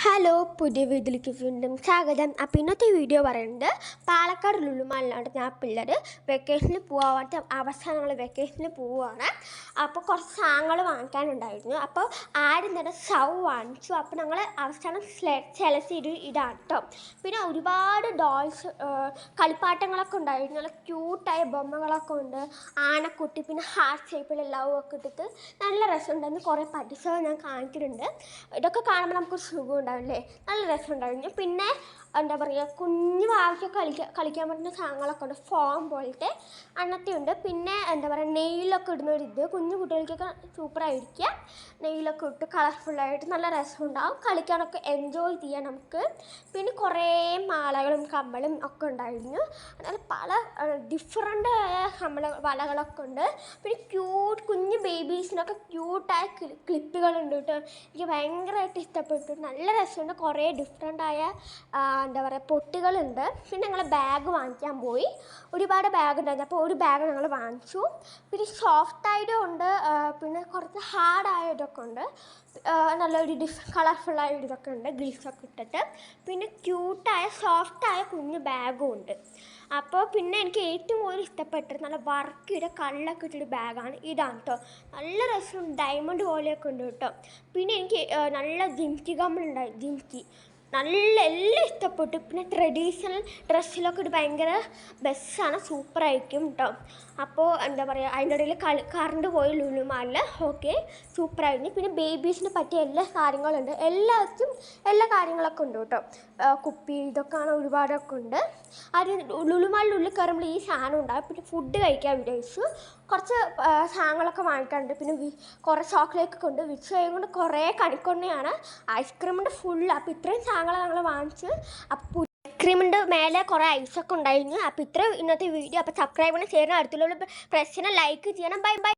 Hello, പുതിയ വീഡിയോയിലേക്ക് വീണ്ടും സ്വാഗതം. അപ്പോൾ ഇന്നത്തെ വീഡിയോ പറയുന്നത് പാലക്കാട് ലുലു മാളിലാണ് ഞാൻ പിള്ളേർ വെക്കേഷനിൽ പോകാത്ത അവസാനങ്ങൾ വെക്കേഷനിൽ പോവുകയാണ്. അപ്പോൾ കുറച്ച് സാധനങ്ങൾ വാങ്ങിക്കാനുണ്ടായിരുന്നു. അപ്പോൾ ആദ്യം തന്നെ ഷൗ വാങ്ങിച്ചു. അപ്പോൾ ഞങ്ങൾ അവസാനം സെലക്ട് ചെയ്ത് ഇതാണ് കേട്ടോ. പിന്നെ ഒരുപാട് ഡോൾസ് കളിപ്പാട്ടങ്ങളൊക്കെ ഉണ്ടായിരുന്നു. നല്ല ക്യൂട്ടായ ബൊമ്മകളൊക്കെ ഉണ്ട്, ആനക്കുട്ടി, പിന്നെ ഹാർട്ട് ഷേപ്പിൽ ലവ് ഒക്കെ ഇട്ടിട്ട് നല്ല രസമുണ്ടായിരുന്നു. കുറേ പരിസരം ഞാൻ കാണിക്കുന്നുണ്ട്. ഇതൊക്കെ കാണുമ്പോൾ നമുക്ക് സുഖം ഉണ്ടാവില്ലേ, നല്ല രസമുണ്ടായിരുന്നു. പിന്നെ എന്താ പറയുക, കുഞ്ഞു വാവയ്ക്കൊക്കെ കളിക്കാൻ പറ്റുന്ന സാധനങ്ങളൊക്കെ ഉണ്ട്, ഫോം പോലത്തെ അങ്ങനത്തെ ഉണ്ട്. പിന്നെ എന്താ പറയുക, നെയിലൊക്കെ ഇടുന്നൊരിത് കുഞ്ഞു കുട്ടികൾക്കൊക്കെ സൂപ്പറായിരിക്കുക. നെയിലൊക്കെ ഇട്ട് കളർഫുള്ളായിട്ട് നല്ല രസമുണ്ടാവും, കളിക്കാനൊക്കെ എൻജോയ് ചെയ്യാൻ നമുക്ക്. പിന്നെ കുറേ മാലകളും കമ്മലും ഒക്കെ ഉണ്ടായിരുന്നു. അതുപോലെ പല ഡിഫറെൻ്റ് ആയ വളകളൊക്കെ ഉണ്ട്. പിന്നെ കുഞ്ഞു ബേബീസിനൊക്കെ ക്യൂട്ടായ ക്ലിപ്പുകളുണ്ട് കേട്ടോ. എനിക്ക് ഭയങ്കരമായിട്ട് ഇഷ്ടപ്പെട്ടു, നല്ല രസമുണ്ട്. കുറേ ഡിഫറെൻ്റായ എന്താ പറയുക പൊട്ടുകളുണ്ട്. പിന്നെ ഞങ്ങൾ ബാഗ് വാങ്ങിക്കാൻ പോയി. ഒരുപാട് ബാഗ് ഉണ്ടായിരുന്നു. അപ്പോൾ ഒരു ബാഗ് ഞങ്ങൾ വാങ്ങിച്ചു. പിന്നെ സോഫ്റ്റായതും ഉണ്ട്, പിന്നെ കുറച്ച് ഹാർഡായ ഇതൊക്കെ ഉണ്ട്. നല്ലൊരു കളർഫുള്ളായ ഇതൊക്കെ ഉണ്ട്, ഗ്ലിഫൊക്കെ ഇട്ടിട്ട്. പിന്നെ ക്യൂട്ടായ സോഫ്റ്റായ കുഞ്ഞു ബാഗും ഉണ്ട്. അപ്പോൾ പിന്നെ എനിക്ക് ഏറ്റവും കൂടുതൽ ഇഷ്ടപ്പെട്ടത് നല്ല വർക്ക് ചെയ്ത കള്ളൊക്കെ ഇട്ടൊരു ബാഗാണ് ഇതാണ് കേട്ടോ. നല്ല രസമുണ്ട്, ഡയമണ്ട് പോലെയൊക്കെ ഉണ്ട് കേട്ടോ. പിന്നെ എനിക്ക് നല്ല ജിംക്കി ഗമ്മുണ്ടായി, ജിംക്കി എല്ലാം ഇഷ്ടപ്പെട്ടു. പിന്നെ ട്രഡീഷണൽ ഡ്രസ്സിലൊക്കെ ഒരു ഭയങ്കര ബെസ്റ്റാണ്, സൂപ്പറായിരിക്കും കേട്ടോ. അപ്പോൾ എന്താ പറയുക, അതിൻ്റെ ഇടയിൽ കറണ്ട് പോയി ലുലു മാളിൽ. ഓക്കെ, സൂപ്പറായിരുന്നു. പിന്നെ ബേബീസിന് പറ്റിയ എല്ലാ കാര്യങ്ങളുണ്ട്, എല്ലാ കാര്യങ്ങളൊക്കെ ഉണ്ട് കേട്ടോ. കുപ്പി ഇതൊക്കെയാണ്, ഒരുപാടൊക്കെ ഉണ്ട്. അത് ലുലു മാളിനുള്ളിൽ കയറുമ്പോൾ ഈ സാധനം ഉണ്ടാകും. പിന്നെ ഫുഡ് കഴിക്കാൻ വിചാരിച്ചു. കുറച്ച് സാധനങ്ങളൊക്കെ വാങ്ങിക്കാറുണ്ട്. പിന്നെ കുറേ ചോക്ലേറ്റ് ഉണ്ട്. വിച്ച് കൊണ്ട് കുറേ കണിക്കൊണ്ടയാണ്, ഐസ്ക്രീമിൻ്റെ ഫുള്ള്. അപ്പോൾ ഇത്രയും സാധനങ്ങൾ ഞങ്ങൾ വാങ്ങിച്ച്. അപ്പോൾ ഐസ്ക്രീമിൻ്റെ മേലെ കുറേ ഐസൊക്കെ ഉണ്ടായിരുന്നു. അപ്പോൾ ഇത്രയും ഇന്നത്തെ വീഡിയോ. അപ്പോൾ സബ്സ്ക്രൈബ് ചെയ്യണം, ഷെയർ ചെയ്യണം, അടുത്തുള്ള പ്രശ്നം ലൈക്ക് ചെയ്യണം. Bye bye.